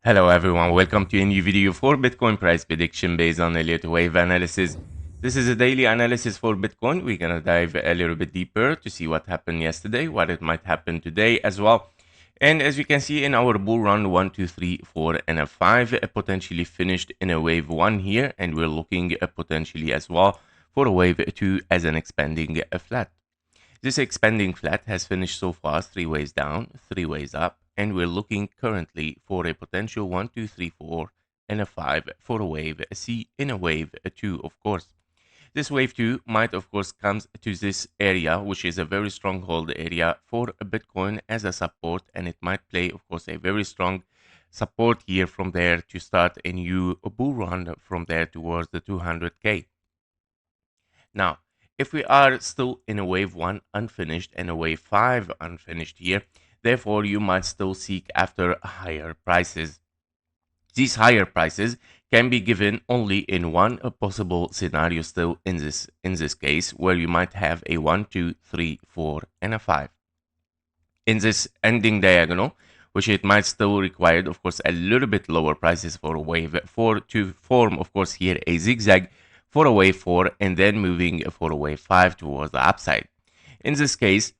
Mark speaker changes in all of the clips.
Speaker 1: Hello everyone, welcome to a new video for Bitcoin price prediction based on Elliott Wave analysis. This is a daily analysis for Bitcoin. We're gonna dive a little bit deeper to see what happened yesterday, what it might happen today as well. And as you can see in our bull run 1, 2, 3, 4, and a 5 potentially finished in a wave 1 here, and we're looking potentially as well for a wave 2 as an expanding flat. This expanding flat has finished so far 3 ways down, 3 ways up, and we're looking currently for a potential 1, 2, 3, 4, and a 5 for a wave C in a wave 2, of course. This wave 2 might, of course, comes to this area, which is a very stronghold area for Bitcoin as a support, and it might play, of course, a very strong support here from there to start a new bull run from there towards the 200K. Now, if we are still in a wave 1 unfinished and a wave 5 unfinished here, therefore you might still seek after higher prices. These higher prices can be given only in one possible scenario still in this case, where you might have a 1, 2, 3, 4, and a 5. In this ending diagonal, which it might still require, of course, a little bit lower prices for a wave 4 to form, of course, here a zigzag for a wave 4 and then moving for a wave 5 towards the upside. In this case,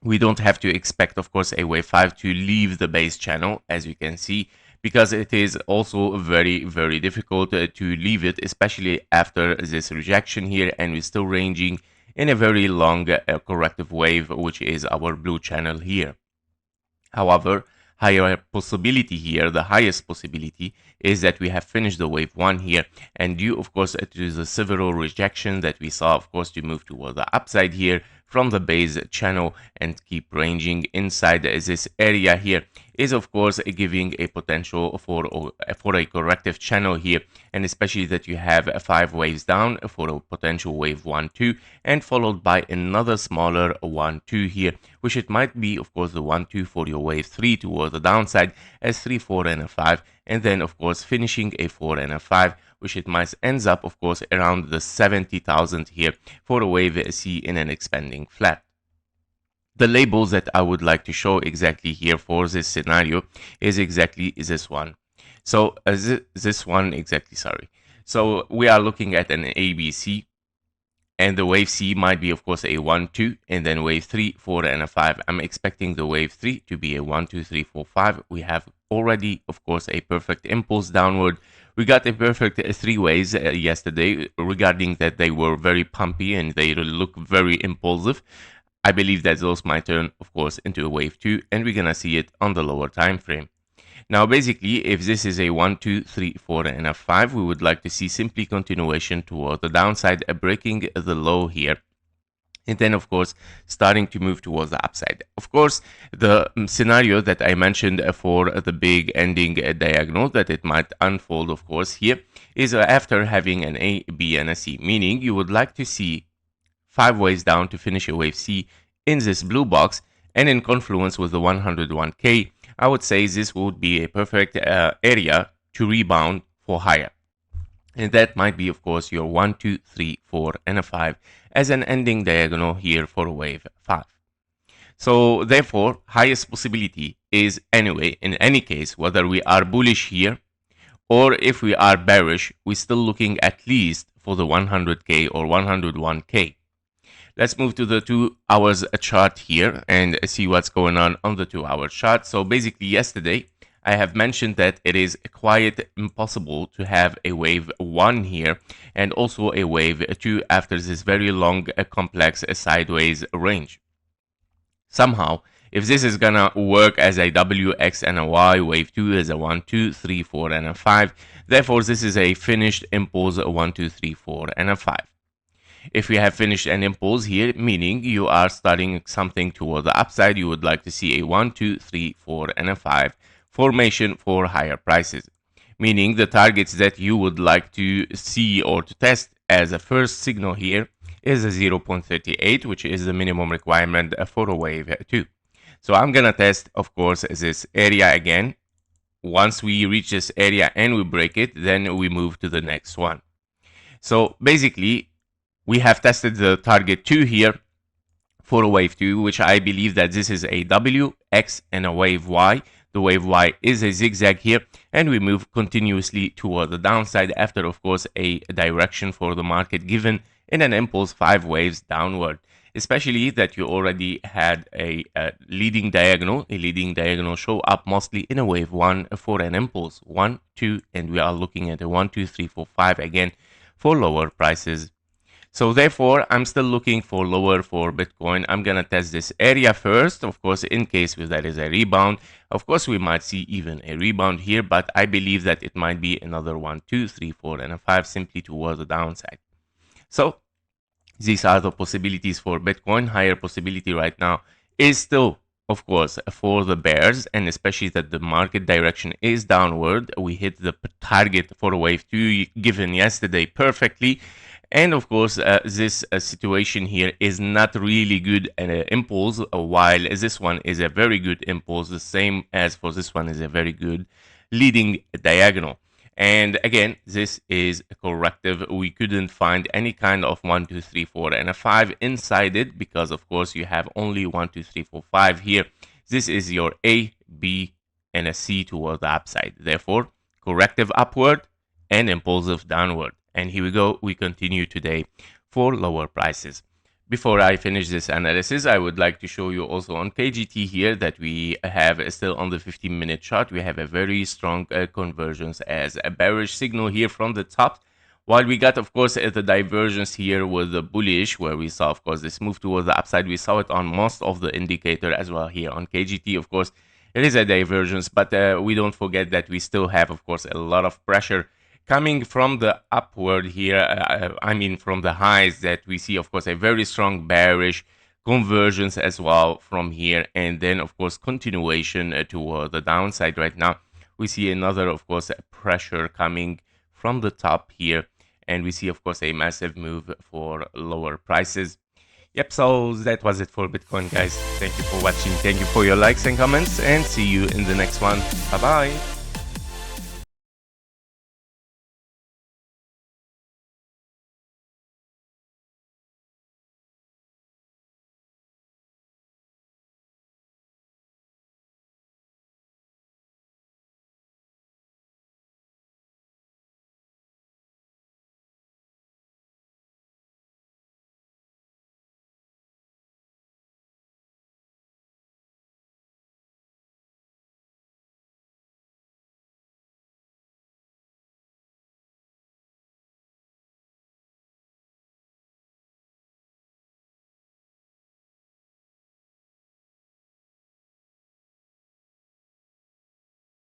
Speaker 1: we don't have to expect, of course, a wave 5 to leave the base channel, as you can see, because it is also very, very difficult to leave it, especially after this rejection here, and we're still ranging in a very long corrective wave, which is our blue channel here. However, higher possibility here, the highest possibility, is that we have finished the wave 1 here, and due, of course, to the several rejection that we saw, of course, to move toward the upside here from the base channel and keep ranging inside this area here, is of course giving a potential for a corrective channel here, and especially that you have 5 waves down for a potential wave 1, 2, and followed by another smaller 1, 2 here, which it might be, of course, the 1, 2 for your wave 3 towards the downside as 3, 4, and a 5, and then, of course, finishing a 4 and a 5, which it might ends up, of course, around the 70,000 here for a wave C in an expanding flat. The labels that I would like to show exactly here for this scenario is exactly this one. So this one exactly, sorry. So we are looking at an ABC, and the wave C might be, of course, a 1, 2, and then wave 3, 4, and a 5. I'm expecting the wave 3 to be a 1, 2, 3, 4, 5. We have already, of course, a perfect impulse downward. We got a perfect 3 ways yesterday, regarding that they were very pumpy and they look very impulsive. I believe that those might turn, of course, into a wave 2, and we're gonna see it on the lower time frame. Now, basically, if this is a 1, 2, 3, 4, and a 5, we would like to see simply continuation toward the downside, breaking the low here. And then, of course, starting to move towards the upside. Of course, the scenario that I mentioned for the big ending diagonal that it might unfold, of course, here is after having an A, B, and a C, meaning you would like to see 5 ways down to finish a wave C in this blue box, and in confluence with the 101K, I would say this would be a perfect area to rebound for higher. And that might be, of course, your 1, 2, 3, 4, and a 5 as an ending diagonal here for wave 5. So therefore, highest possibility is anyway, in any case, whether we are bullish here or if we are bearish, we're still looking at least for the 100K or 101K. Let's move to the 2 hours chart here and see what's going on the 2-hour chart. So basically yesterday, I have mentioned that it is quite impossible to have a wave 1 here and also a wave 2 after this very long, complex sideways range. Somehow, if this is gonna work as a W, X, and a Y, wave 2 is a 1, 2, 3, 4, and a 5. Therefore, this is a finished impulse 1, 2, 3, 4, and a 5. If we have finished an impulse here, meaning you are starting something toward the upside, you would like to see a 1, 2, 3, 4, and a 5 formation for higher prices. Meaning the targets that you would like to see or to test as a first signal here is a 0.38, which is the minimum requirement for a wave 2. So I'm gonna test, of course, this area again. Once we reach this area and we break it, then we move to the next one. So basically, we have tested the target 2 here for a wave 2, which I believe that this is a W, X, and a wave Y. The wave Y is a zigzag here, and we move continuously toward the downside after, of course, a direction for the market given in an impulse 5 waves downward. Especially that you already had a leading diagonal show up mostly in a wave 1 for an impulse 1, 2, and we are looking at a 1, 2, 3, 4, 5 again for lower prices. So therefore, I'm still looking for lower for Bitcoin. I'm going to test this area first, of course, in case there is a rebound. Of course, we might see even a rebound here, but I believe that it might be another 1, 2, 3, 4, and a 5 simply towards the downside. So these are the possibilities for Bitcoin. Higher possibility right now is still, of course, for the bears, and especially that the market direction is downward. We hit the target for wave 2 given yesterday perfectly. And of course, this situation here is not really good impulse, while this one is a very good impulse, the same as for this one is a very good leading diagonal. And again, this is a corrective. We couldn't find any kind of 1, 2, 3, 4, and a 5 inside it because, of course, you have only 1, 2, 3, 4, 5 here. This is your A, B, and a C toward the upside. Therefore, corrective upward and impulsive downward. And here we go. We continue today for lower prices. Before I finish this analysis, I would like to show you also on KGT here that we have still on the 15-minute chart. We have a very strong convergence as a bearish signal here from the top. While we got, of course, the divergence here with the bullish, where we saw, of course, this move towards the upside. We saw it on most of the indicator as well here on KGT. Of course, it is a divergence, but we don't forget that we still have, of course, a lot of pressure coming from the upward here, from the highs that we see, of course, a very strong bearish convergence as well from here. And then, of course, continuation toward the downside right now. We see another, of course, pressure coming from the top here. And we see, of course, a massive move for lower prices. Yep, so that was it for Bitcoin, guys. Thank you for watching. Thank you for your likes and comments. And see you in the next one. Bye-bye.